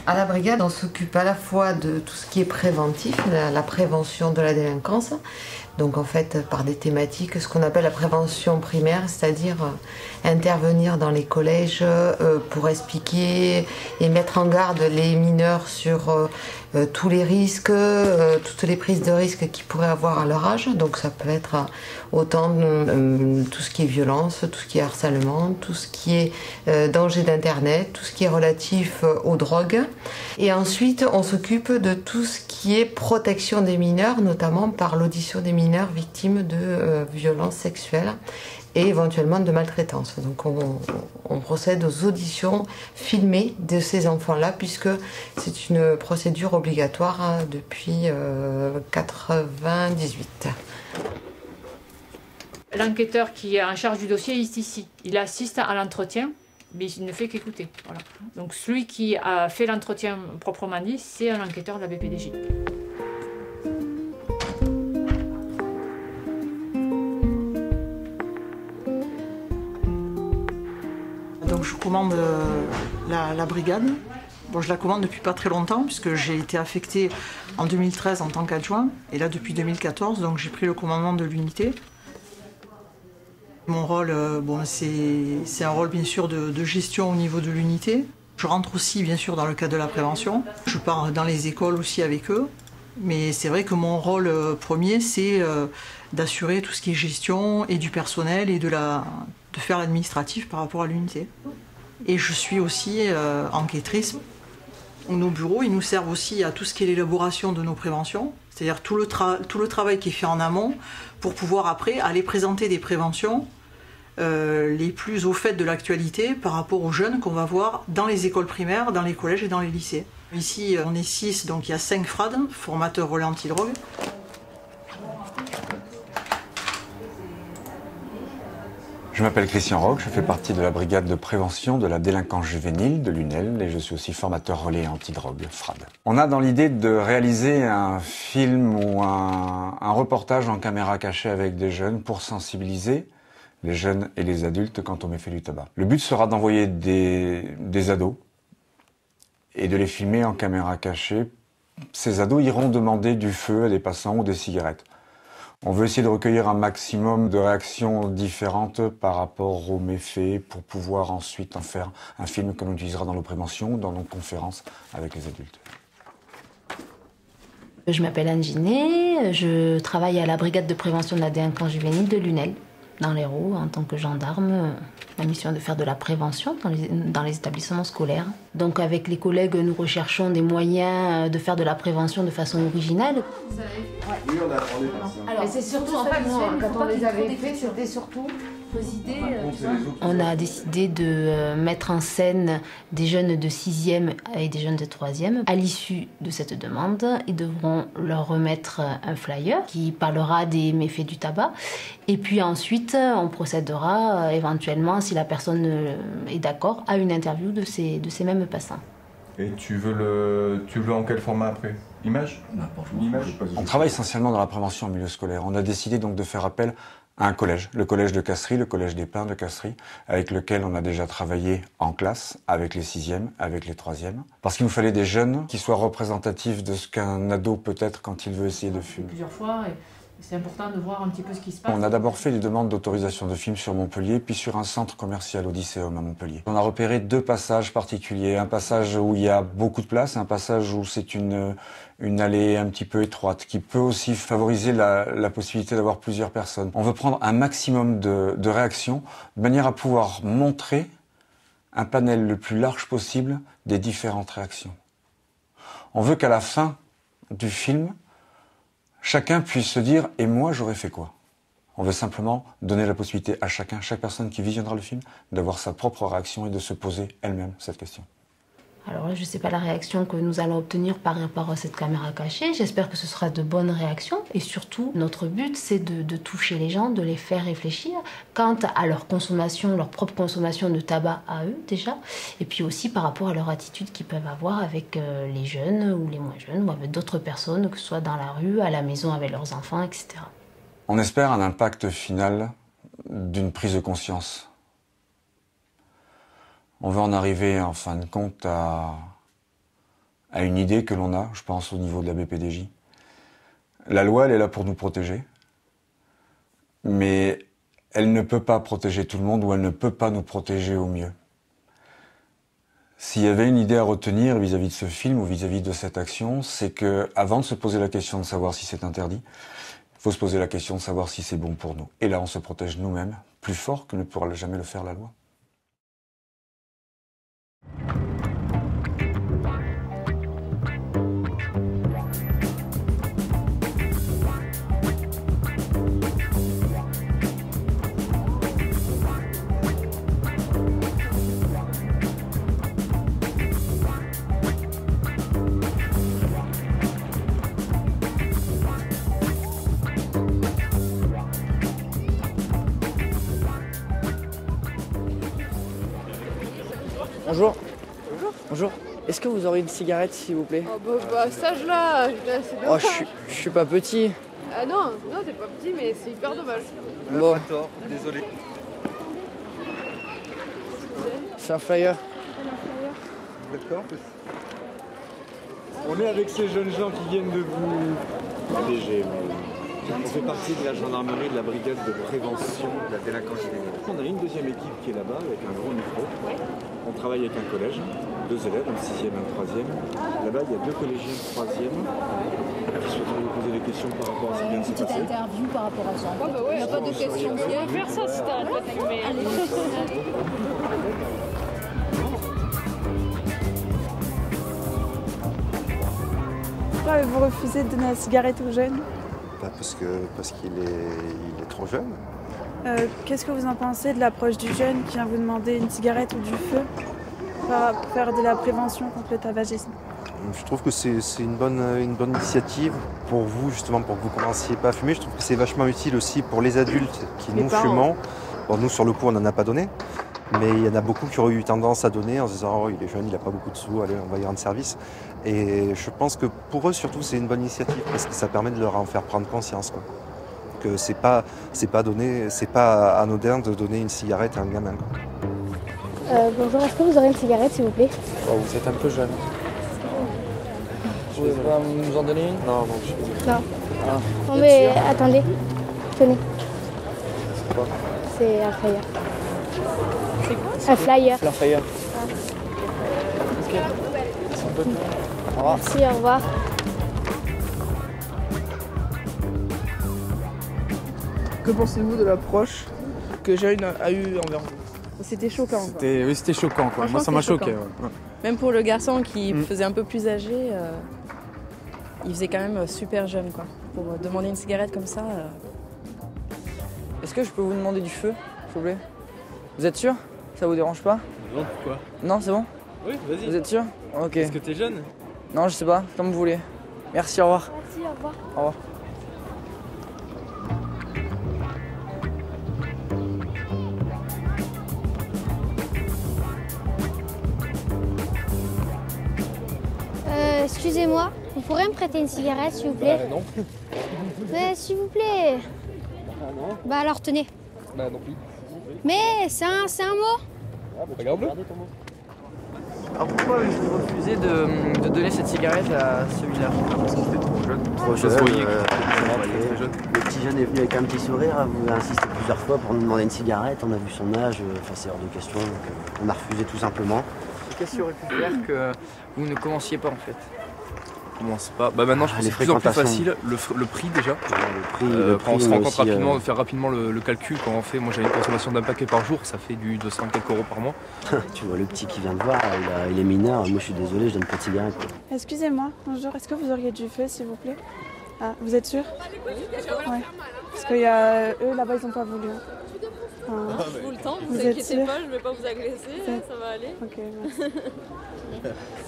À la brigade, on s'occupe à la fois de tout ce qui est préventif, la prévention de la délinquance, donc en fait par des thématiques, ce qu'on appelle la prévention primaire, c'est-à-dire intervenir dans les collèges pour expliquer et mettre en garde les mineurs sur tous les risques, toutes les prises de risques qu'ils pourraient avoir à leur âge. Donc ça peut être autant tout ce qui est violence, tout ce qui est harcèlement, tout ce qui est danger d'internet, tout ce qui est relatif aux drogues. Et ensuite on s'occupe de tout ce qui est protection des mineurs, notamment par l'audition des mineurs victimes de violences sexuelles et éventuellement de maltraitance. Donc on procède aux auditions filmées de ces enfants-là, puisque c'est une procédure obligatoire depuis 1998. L'enquêteur qui est en charge du dossier est ici. Il assiste à l'entretien, mais il ne fait qu'écouter. Voilà. Donc celui qui a fait l'entretien proprement dit, c'est un enquêteur de la BPDJ. Donc je commande la brigade. Bon, je la commande depuis pas très longtemps puisque j'ai été affectée en 2013 en tant qu'adjoint et là depuis 2014, donc j'ai pris le commandement de l'unité. Mon rôle, bon, c'est un rôle bien sûr de gestion au niveau de l'unité. Je rentre aussi bien sûr dans le cadre de la prévention. Je pars dans les écoles aussi avec eux. Mais c'est vrai que mon rôle premier, c'est d'assurer tout ce qui est gestion et du personnel et de faire l'administratif par rapport à l'unité. Et je suis aussi enquêtrice. Nos bureaux, ils nous servent aussi à tout ce qui est l'élaboration de nos préventions, c'est-à-dire tout le travail qui est fait en amont pour pouvoir après aller présenter des préventions les plus au fait de l'actualité par rapport aux jeunes qu'on va voir dans les écoles primaires, dans les collèges et dans les lycées. Ici, on est 6, donc il y a 5 FRAD, formateurs relais anti-drogue. Je m'appelle Christian Roch, je fais partie de la brigade de prévention de la délinquance juvénile de l'UNEL et je suis aussi formateur relais anti-drogue, FRAD. On a dans l'idée de réaliser un film ou un reportage en caméra cachée avec des jeunes pour sensibiliser les jeunes et les adultes quant aux méfaits du tabac. Le but sera d'envoyer des ados et de les filmer en caméra cachée. Ces ados iront demander du feu à des passants ou des cigarettes. On veut essayer de recueillir un maximum de réactions différentes par rapport aux méfaits pour pouvoir ensuite en faire un film que l'on utilisera dans nos préventions ou dans nos conférences avec les adultes. Je m'appelle Anne Ginet, je travaille à la brigade de prévention de la délinquance juvénile de l'UNEL, dans l'Hérault, en tant que gendarme. La mission est de faire de la prévention dans les établissements scolaires. Donc avec les collègues, nous recherchons des moyens de faire de la prévention de façon originale. Vous avez... Ouais. Oui, on est passé. Alors, et c'est surtout, en fait, quand on les avait fait, c'était surtout vos idées. On a décidé de mettre en scène des jeunes de 6e et des jeunes de 3e. À l'issue de cette demande, ils devront leur remettre un flyer qui parlera des méfaits du tabac. Et puis ensuite, on procédera éventuellement, si la personne est d'accord, à une interview de ces mêmes passants. Et tu veux en quel format après? Image? Image. On travaille essentiellement dans la prévention en milieu scolaire. On a décidé donc de faire appel à un collège, le collège de Castries, le collège des Pins de Castries, avec lequel on a déjà travaillé en classe, avec les 6e, avec les 3e, parce qu'il nous fallait des jeunes qui soient représentatifs de ce qu'un ado peut être quand il veut essayer de fumer. Plusieurs fois. C'est important de voir un petit peu ce qui se passe. On a d'abord fait des demandes d'autorisation de film sur Montpellier, puis sur un centre commercial Odysseum à Montpellier. On a repéré 2 passages particuliers. Un passage où il y a beaucoup de place, un passage où c'est une allée un petit peu étroite, qui peut aussi favoriser la possibilité d'avoir plusieurs personnes. On veut prendre un maximum de réactions, de manière à pouvoir montrer un panel le plus large possible des différentes réactions. On veut qu'à la fin du film, chacun puisse se dire « et moi j'aurais fait quoi ?» On veut simplement donner la possibilité à chaque personne qui visionnera le film, d'avoir sa propre réaction et de se poser elle-même cette question. Alors là, je ne sais pas la réaction que nous allons obtenir par rapport à cette caméra cachée. J'espère que ce sera de bonnes réactions. Et surtout, notre but, c'est de toucher les gens, de les faire réfléchir quant à leur consommation, leur propre consommation de tabac à eux déjà, et puis aussi par rapport à leur attitude qu'ils peuvent avoir avec les jeunes ou les moins jeunes, ou avec d'autres personnes, que ce soit dans la rue, à la maison avec leurs enfants, etc. On espère un impact final d'une prise de conscience. On veut en arriver en fin de compte à une idée que l'on a, je pense, au niveau de la BPDJ. La loi, elle est là pour nous protéger, mais elle ne peut pas protéger tout le monde ou elle ne peut pas nous protéger au mieux. S'il y avait une idée à retenir vis-à-vis de ce film ou vis-à-vis de cette action, c'est que, avant de se poser la question de savoir si c'est interdit, il faut se poser la question de savoir si c'est bon pour nous. Et là, on se protège nous-mêmes, plus fort que ne pourra jamais le faire la loi. Bonjour. Bonjour. Bonjour. Est-ce que vous aurez une cigarette, s'il vous plaît? À cet âge-là, c'est Oh, je suis pas petit. Ah non, t'es pas petit, mais c'est hyper dommage. Bon, Pas tort, désolé. c'est un flyer. D'accord. On est avec ces jeunes gens qui viennent de vous protéger. On fait partie de la gendarmerie de la brigade de prévention de la délinquance juvénile. On a une deuxième équipe qui est là-bas avec un gros micro. On travaille avec un collège, 2 élèves, un 6e et un 3e. Là-bas, il y a 2 collégiens de 3e qui souhaiteraient vous poser des questions par rapport à ce qui vient de se passer. Petite interview par rapport à ça. Il n'y a pas de questions. On va faire ça si t'arrêtes pas de fumer. Pourquoi avez-vous refusé de donner la cigarette aux jeunes? Parce qu'il est trop jeune. Qu'est-ce que vous en pensez de l'approche du jeune qui vient vous demander une cigarette ou du feu pour faire de la prévention contre le tabagisme? Je trouve que c'est une bonne initiative pour vous, justement, pour que vous commenciez pas à fumer. Je trouve que c'est vachement utile aussi pour les adultes qui nous fumons. Bon, nous, sur le coup, on n'en a pas donné. Mais il y en a beaucoup qui auraient eu tendance à donner en se disant « Oh, il est jeune, il n'a pas beaucoup de sous, allez, on va y rendre service ». Et je pense que pour eux, surtout, c'est une bonne initiative parce que ça permet de leur en faire prendre conscience, quoi. Que c'est pas anodin de donner une cigarette à un gamin, quoi. Bonjour, est-ce que vous aurez une cigarette, s'il vous plaît? Oh, vous êtes un peu jeune. Vous pouvez pas nous en donner une? Non, je suis désolé. Non. Ah. Non mais attendez, tenez. C'est quoi? C'est un flyer. C'est quoi? Un flyer. Un flyer. Ok. Merci un peu. Au revoir. Merci, au revoir. Que pensez-vous de l'approche que Jeune a eue envers vous? C'était choquant, quoi. Oui, c'était choquant, quoi. Moi, ça m'a choqué. Ouais. Même pour le garçon qui faisait un peu plus âgé, il faisait quand même super jeune, quoi. Pour demander une cigarette comme ça. Est-ce que je peux vous demander du feu, s'il vous plaît? Vous êtes sûr? Ça vous dérange pas? Non, pourquoi? Non, c'est bon? Oui, vas-y. Vous êtes sûr? Ok. Est-ce que t'es jeune? Non, je sais pas, comme vous voulez. Merci, au revoir. Merci, au revoir. Au revoir. Excusez-moi, vous pourrez me prêter une cigarette, s'il vous plaît? Non. Mais s'il vous plaît. non. Bah alors tenez. Bah non plus. Mais c'est un mot. Regarde-le. Alors pourquoi vous refusez de donner cette cigarette à celui-là? Parce qu'il était trop jeune. Trop Ça se voyait. très jeune. Le petit jeune est venu avec un petit sourire, vous a insisté plusieurs fois pour nous demander une cigarette, on a vu son âge, c'est hors de question, donc on a refusé tout simplement. Qu'est-ce qui aurait pu faire que vous ne commenciez pas en fait? Commence pas. Bah maintenant je pense que c'est de plus en plus facile. Le prix déjà. Quand on se rend compte rapidement, de faire rapidement le calcul, quand on fait, moi j'avais une consommation d'un paquet par jour, ça fait du 200 quelques euros par mois. Tu vois le petit qui vient de voir, il est mineur, moi je suis désolé, je donne pas de cigarette. Excusez-moi, bonjour, est-ce que vous auriez du feu, s'il vous plaît? Ah, vous êtes sûr? Ouais. Parce que eux là-bas ils n'ont pas voulu. Je vous le tends, vous Vous êtes inquiétez sûr? pas, je vais pas vous agresser, ça va aller. Ok, merci.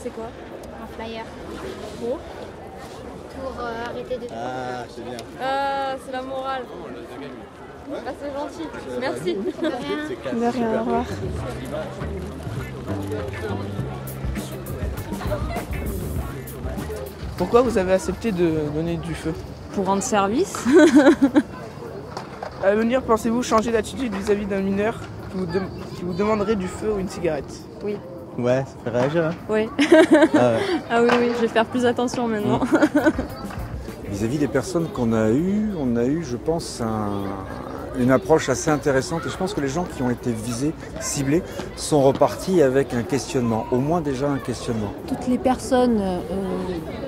C'est quoi? Un flyer. Pour Pour arrêter de... Ah, c'est bien. Ah, c'est la morale. Ah, c'est gentil. Merci. De rien, au revoir. Pourquoi vous avez accepté de donner du feu? Pour rendre service. À l'avenir, pensez-vous changer d'attitude vis-à-vis d'un mineur qui vous demanderait du feu ou une cigarette? Oui. Ouais, ça fait réagir, hein? Oui. Ah oui, oui, je vais faire plus attention maintenant. Vis-à-vis des personnes qu'on a eues, on a eu, je pense, une approche assez intéressante. Et je pense que les gens qui ont été visés, ciblés, sont repartis avec un questionnement, au moins déjà un questionnement. Toutes les personnes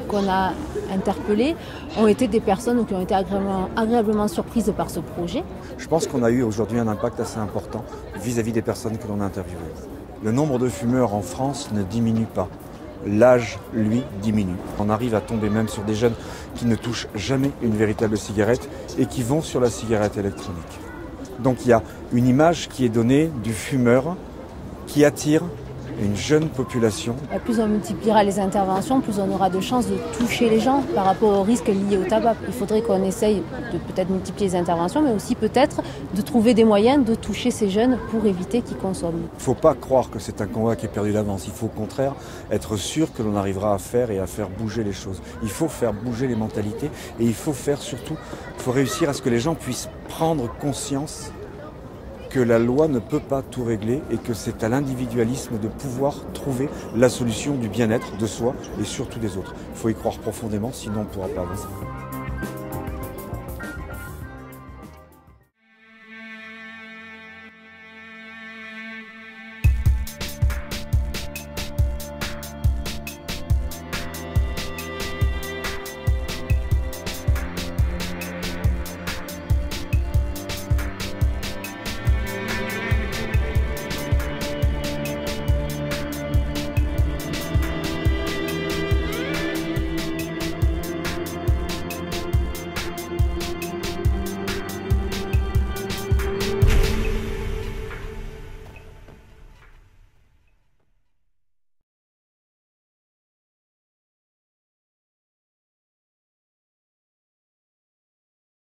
qu'on a interpellées ont été des personnes qui ont été agréablement surprises par ce projet. Je pense qu'on a eu aujourd'hui un impact assez important vis-à-vis des personnes que l'on a interviewées. Le nombre de fumeurs en France ne diminue pas. L'âge, lui, diminue. On arrive à tomber même sur des jeunes qui ne touchent jamais une véritable cigarette et qui vont sur la cigarette électronique. Donc il y a une image qui est donnée du fumeur qui attire une jeune population. Plus on multipliera les interventions, plus on aura de chances de toucher les gens par rapport aux risques liés au tabac. Il faudrait qu'on essaye de peut-être multiplier les interventions, mais aussi peut-être de trouver des moyens de toucher ces jeunes pour éviter qu'ils consomment. Il ne faut pas croire que c'est un combat qui est perdu d'avance. Il faut au contraire être sûr que l'on arrivera à faire et à faire bouger les choses. Il faut faire bouger les mentalités et il faut faire surtout, il faut réussir à ce que les gens puissent prendre conscience que la loi ne peut pas tout régler et que c'est à l'individualisme de pouvoir trouver la solution du bien-être de soi et surtout des autres. Il faut y croire profondément, sinon on ne pourra pas avancer.